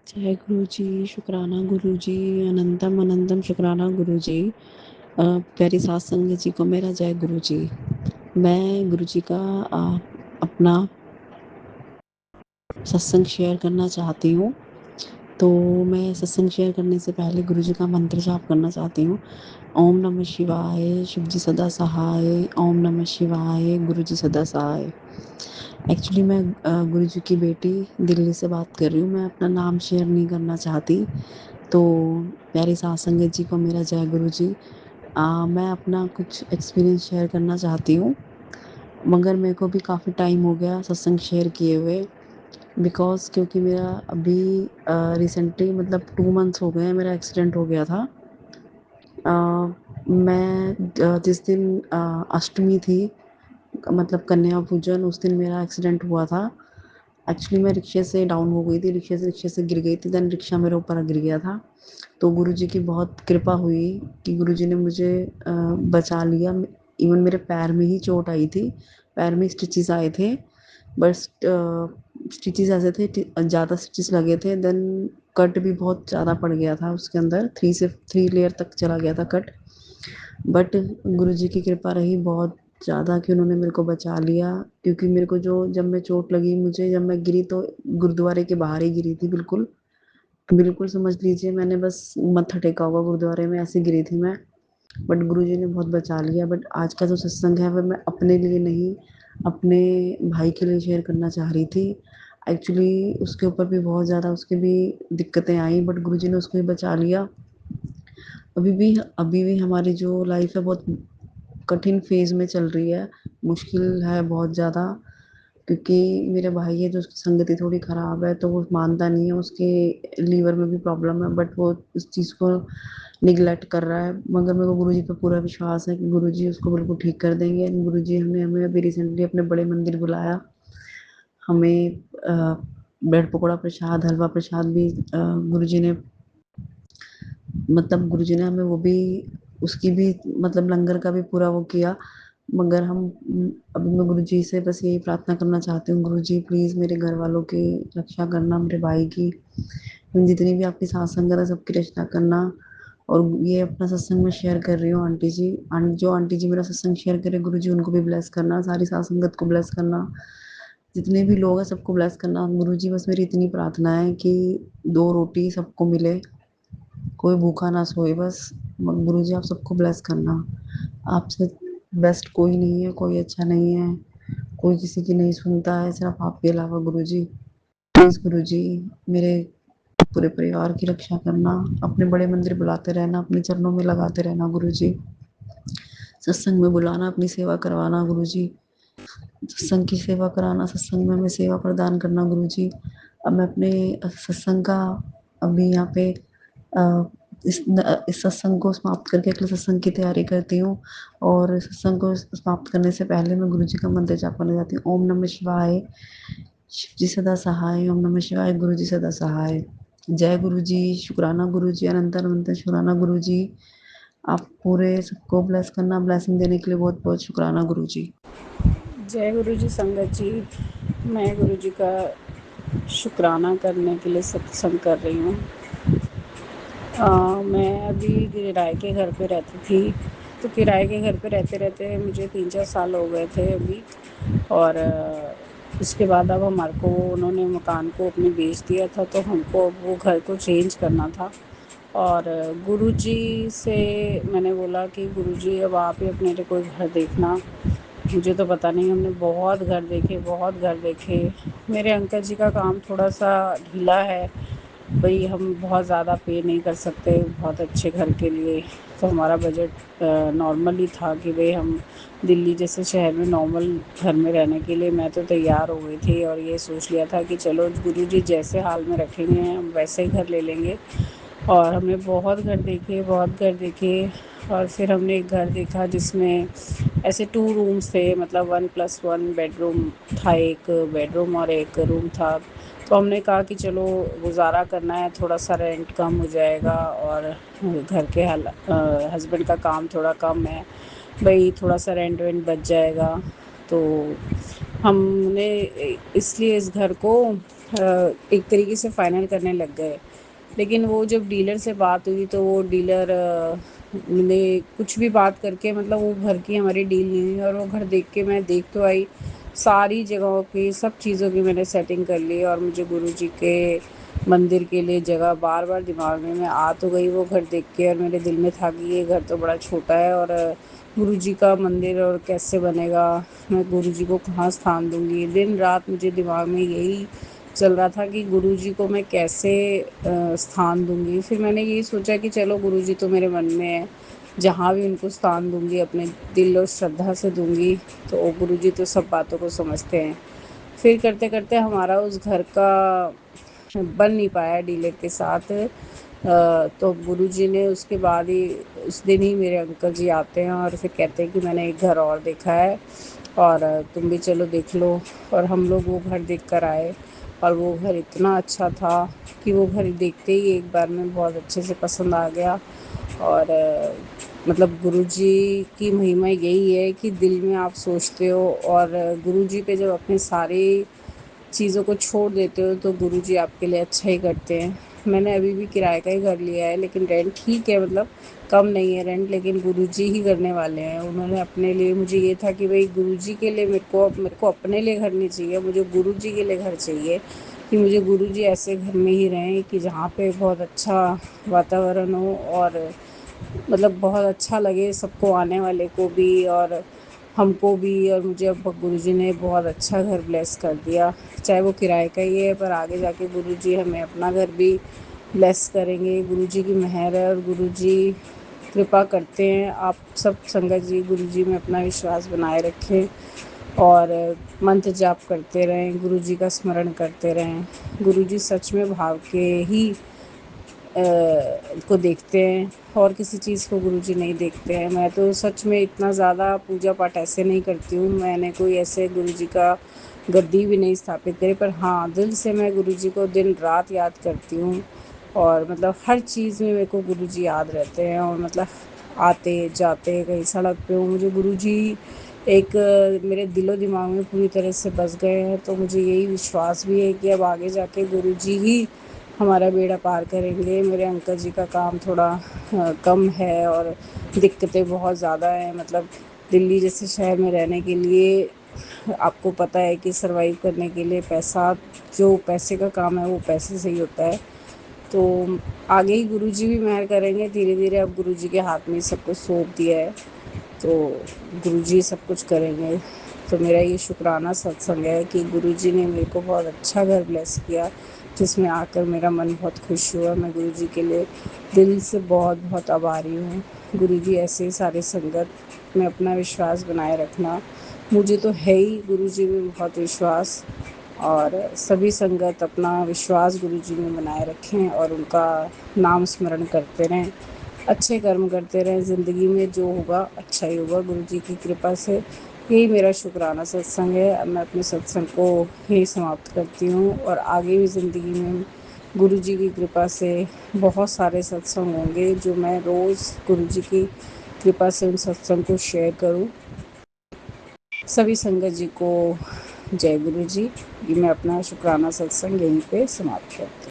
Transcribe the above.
जय गुरु जी, शुक्राना गुरु जी, अनंतम अनंतम शुक्राना गुरु जी। प्यारी सात संगत जी को मेरा जय गुरु जी। मैं गुरु जी का अपना सत्संग शेयर करना चाहती हूँ। तो मैं सत्संग शेयर करने से पहले गुरु जी का मंत्र जाप करना चाहती हूँ। ओम नमः शिवाय, शिव जी सदा सहाय। ओम नमः शिवाय, गुरु जी सदा सहाय। एक्चुअली मैं गुरु जी की बेटी दिल्ली से बात कर रही हूँ। मैं अपना नाम शेयर नहीं करना चाहती। तो प्यारी सात संगत जी को मेरा जय गुरु जी। मैं अपना कुछ एक्सपीरियंस शेयर करना चाहती हूँ, मगर मेरे को भी काफ़ी टाइम हो गया सत्संग शेयर किए हुए। क्योंकि मेरा अभी रिसेंटली मतलब 2 मंथ्स हो गए हैं, मेरा एक्सीडेंट हो गया था। अ, मैं जिस दिन अष्टमी थी, मतलब कन्या पूजन, उस दिन मेरा एक्सीडेंट हुआ था। एक्चुअली मैं रिक्शे से डाउन हो गई थी, रिक्शे से गिर गई थी, देन रिक्शा मेरे ऊपर गिर गया था। तो गुरुजी की बहुत कृपा हुई कि गुरुजी ने मुझे बचा लिया। इवन मेरे पैर में ही चोट आई थी, पैर में स्टिचेस आए थे, बस स्टिचेस ऐसे थे, ज़्यादा स्टिचेस लगे थे। देन कट भी बहुत ज़्यादा पड़ गया था उसके अंदर, 3 लेयर तक चला गया था कट। बट गुरुजी की कृपा रही बहुत ज़्यादा कि उन्होंने मेरे को बचा लिया। क्योंकि मेरे को जब मैं चोट लगी, मुझे जब मैं गिरी तो गुरुद्वारे के बाहर ही गिरी थी, बिल्कुल बिल्कुल समझ लीजिए मैंने बस मत्था टेका होगा गुरुद्वारे में, ऐसे गिरी थी मैं। बट गुरुजी ने बहुत बचा लिया। बट आज का जो सत्संग है वह मैं अपने लिए नहीं, अपने भाई के लिए शेयर करना चाह रही थी। एक्चुअली उसके ऊपर भी बहुत ज़्यादा उसके भी दिक्कतें आई, बट गुरुजी ने उसको भी बचा लिया। अभी भी हमारी जो लाइफ है बहुत कठिन फेज में चल रही है, मुश्किल है बहुत ज़्यादा। क्योंकि मेरे भाई है जो, उसकी संगति थोड़ी ख़राब है, तो वो मानता नहीं है, उसके लीवर में भी प्रॉब्लम है, बट वो उस चीज़ को निगलेक्ट कर रहा है। मगर मेरे को गुरुजी पे पूरा विश्वास है कि गुरुजी उसको बिल्कुल ठीक कर देंगे। गुरुजी हमने हमें अभी रिसेंटली अपने बड़े मंदिर बुलाया। हमें ब्रेड पकौड़ा प्रसाद, हलवा प्रसाद भी गुरुजी ने, मतलब गुरुजी ने हमें वो भी, उसकी भी मतलब लंगर का भी पूरा वो किया। मगर अभी मैं गुरुजी से बस यही प्रार्थना करना चाहती हूँ, गुरुजी प्लीज़ मेरे घर वालों की रक्षा करना, मेरे भाई की, जितनी भी आपकी साथ संगत है सबकी रक्षा करना। और ये अपना सत्संग में शेयर कर रही हूँ आंटी जी, जो आंटी जी मेरा सत्संग शेयर करे, गुरुजी उनको भी ब्लेस करना, सारी साथ संगत को ब्लेस करना, जितने भी लोग हैं सबको ब्लेस करना। गुरुजी बस मेरी इतनी प्रार्थना है कि 2 रोटी सबको मिले, कोई भूखा ना सोए बस। गुरुजी आप सबको ब्लेस करना। आपसे बेस्ट कोई नहीं है, कोई अच्छा नहीं है, कोई किसी की नहीं सुनता है सिर्फ आपके अलावा। गुरुजी प्लीज़, गुरुजी मेरे पूरे परिवार की रक्षा करना, अपने बड़े मंदिर बुलाते रहना, अपने चरणों में लगाते रहना गुरुजी, सत्संग में बुलाना, अपनी सेवा करवाना गुरुजी, सत्संग की सेवा कराना, सत्संग में हमें सेवा प्रदान करना गुरुजी। अब मैं अपने सत्संग का अभी यहाँ पे इस सत्संग को समाप्त करके अगले सत्संग की तैयारी करती हूँ। और सत्संग को समाप्त करने से पहले मैं गुरुजी का मंत्र जाप करना चाहती हूँ। ओम नमः शिवाय, शिव जी सदा सहाय। ओम नमः शिवाय, गुरु जी सदा सहाय। जय गुरु जी, शुक्राना गुरु जी, अनंत अनंत शुक्राना गुरु जी। आप पूरे सबको ब्लेस करना, ब्लेसिंग देने के लिए बहुत बहुत शुक्राना गुरु जी। जय गुरु जी संगत जी। मैं गुरु जी का शुक्राना करने के लिए सत्संग कर रही हूँ। मैं अभी किराए के घर पे रहती थी, तो किराए के घर पे रहते रहते मुझे 3-4 साल हो गए थे अभी। और उसके बाद अब हमारे को उन्होंने मकान को अपने बेच दिया था, तो हमको अब वो घर को चेंज करना था। और गुरुजी से मैंने बोला कि गुरुजी अब आप ही अपने लिए कोई घर देखना। मुझे तो पता नहीं, हमने बहुत घर देखे, बहुत घर देखे। मेरे अंकल जी का काम थोड़ा-सा ढीला है, भई हम बहुत ज़्यादा पे नहीं कर सकते बहुत अच्छे घर के लिए। तो हमारा बजट नॉर्मल ही था कि भई हम दिल्ली जैसे शहर में नॉर्मल घर में रहने के लिए मैं तो तैयार हो गई थी, और ये सोच लिया था कि चलो गुरुजी जैसे हाल में रखेंगे हम वैसे ही घर ले लेंगे। और हमने बहुत घर देखे, बहुत घर देखे। और फिर हमने एक घर देखा जिसमें ऐसे 2 रूम्स थे, मतलब 1+1 बेडरूम था, एक बेडरूम और एक रूम था। तो हमने कहा कि चलो गुज़ारा करना है, थोड़ा-सा रेंट कम हो जाएगा, और घर के हस्बैंड का काम थोड़ा कम है, भई थोड़ा-सा रेंट वेंट बच जाएगा। तो हमने इसलिए इस घर को एक तरीके से फाइनल करने लग गए। लेकिन वो जब डीलर से बात हुई तो वो डीलर ने कुछ भी बात करके मतलब वो घर की हमारी डील नहीं हुई, और वो घर देख के मैं देख तो आई, सारी जगहों की सब चीज़ों की मैंने सेटिंग कर ली, और मुझे गुरुजी के मंदिर के लिए जगह बार-बार दिमाग में मैं आ तो गई वो घर देख के, और मेरे दिल में था कि ये घर तो बड़ा छोटा है, और गुरुजी का मंदिर और कैसे बनेगा, मैं गुरुजी को कहाँ स्थान दूँगी। दिन रात मुझे दिमाग में यही चल रहा था कि गुरुजी को मैं कैसे स्थान दूँगी। फिर मैंने यही सोचा कि चलो गुरुजी तो मेरे मन में है, जहाँ भी उनको स्थान दूँगी अपने दिल और श्रद्धा से दूँगी, तो गुरुजी तो सब बातों को समझते हैं। फिर करते-करते हमारा उस घर का बन नहीं पाया डीलर के साथ। तो गुरुजी ने उसके बाद ही उस दिन ही मेरे अंकल जी आते हैं और फिर कहते हैं कि मैंने एक घर और देखा है, और तुम भी चलो देख लो। और हम लोग वो घर देख कर आए, और वो घर इतना अच्छा था कि वो घर देखते ही एक बार में बहुत अच्छे से पसंद आ गया। और मतलब गुरुजी की महिमा यही है कि दिल में आप सोचते हो, और गुरुजी पे जब अपने सारे चीज़ों को छोड़ देते हो तो गुरुजी आपके लिए अच्छा ही करते हैं। मैंने अभी भी किराए का ही घर लिया है, लेकिन रेंट ठीक है, मतलब कम नहीं है रेंट, लेकिन गुरुजी ही करने वाले हैं। उन्होंने अपने लिए, मुझे ये था कि भई गुरुजी के लिए मेरे को अपने लिए घर नहीं चाहिए, मुझे गुरुजी के लिए घर चाहिए, कि मुझे गुरुजी ऐसे घर में ही रहें कि जहाँ पे बहुत अच्छा वातावरण हो, और मतलब बहुत अच्छा लगे सबको, आने वाले को भी और हमको भी। और मुझे अब गुरुजी ने बहुत अच्छा घर ब्लेस कर दिया, चाहे वो किराए का ही है, पर आगे जाके गुरुजी हमें अपना घर भी ब्लेस करेंगे। गुरुजी की मेहर है, और गुरुजी कृपा करते हैं। आप सब संगत जी गुरुजी में अपना विश्वास बनाए रखें, और मंत्र जाप करते रहें, गुरुजी का स्मरण करते रहें। गुरुजी सच में भाव के ही को देखते हैं, और किसी चीज़ को गुरुजी नहीं देखते हैं। मैं तो सच में इतना ज़्यादा पूजा पाठ ऐसे नहीं करती हूँ, मैंने कोई ऐसे गुरुजी का गद्दी भी नहीं स्थापित करी, पर हाँ, दिल से मैं गुरुजी को दिन रात याद करती हूँ, और मतलब हर चीज़ में मेरे को गुरुजी याद रहते हैं, और मतलब आते जाते कहीं सड़क पे हूँ, मुझे गुरुजी एक मेरे दिलो दिमाग में पूरी तरह से बस गए हैं। तो मुझे यही विश्वास भी है कि अब आगे जाके गुरुजी ही हमारा बेड़ा पार करेंगे। मेरे अंकल जी का काम थोड़ा कम है, और दिक्कतें बहुत ज़्यादा हैं, मतलब दिल्ली जैसे शहर में रहने के लिए आपको पता है कि सर्वाइव करने के लिए पैसा, जो पैसे का काम है वो पैसे से ही होता है। तो आगे ही गुरुजी भी मेहर करेंगे, धीरे-धीरे अब गुरुजी के हाथ में ही सब कुछ सौंप दिया है, तो गुरुजी सब कुछ करेंगे। तो मेरा ये शुक्राना सत्संग है कि गुरुजी ने मेरे को बहुत अच्छा घर ब्लेस किया, जिसमें आकर मेरा मन बहुत खुश हुआ। मैं गुरुजी के लिए दिल से बहुत-बहुत आभारी हूँ। गुरुजी ऐसे ही सारे संगत में अपना विश्वास बनाए रखना। मुझे तो है ही गुरुजी में बहुत विश्वास, और सभी संगत अपना विश्वास गुरुजी में बनाए रखें, और उनका नाम स्मरण करते रहें, अच्छे कर्म करते रहें। ज़िंदगी में जो होगा अच्छा ही होगा गुरुजी की कृपा से। यही मेरा शुक्राना सत्संग है। अब मैं अपने सत्संग को यहीं समाप्त करती हूँ, और आगे भी ज़िंदगी में गुरुजी की कृपा से बहुत सारे सत्संग होंगे, जो मैं रोज़ गुरुजी की कृपा से उन सत्संग को शेयर करूँ। सभी संगत जी को जय गुरु जी। मैं अपना शुक्राना सत्संग यहीं पे समाप्त करती हूँ।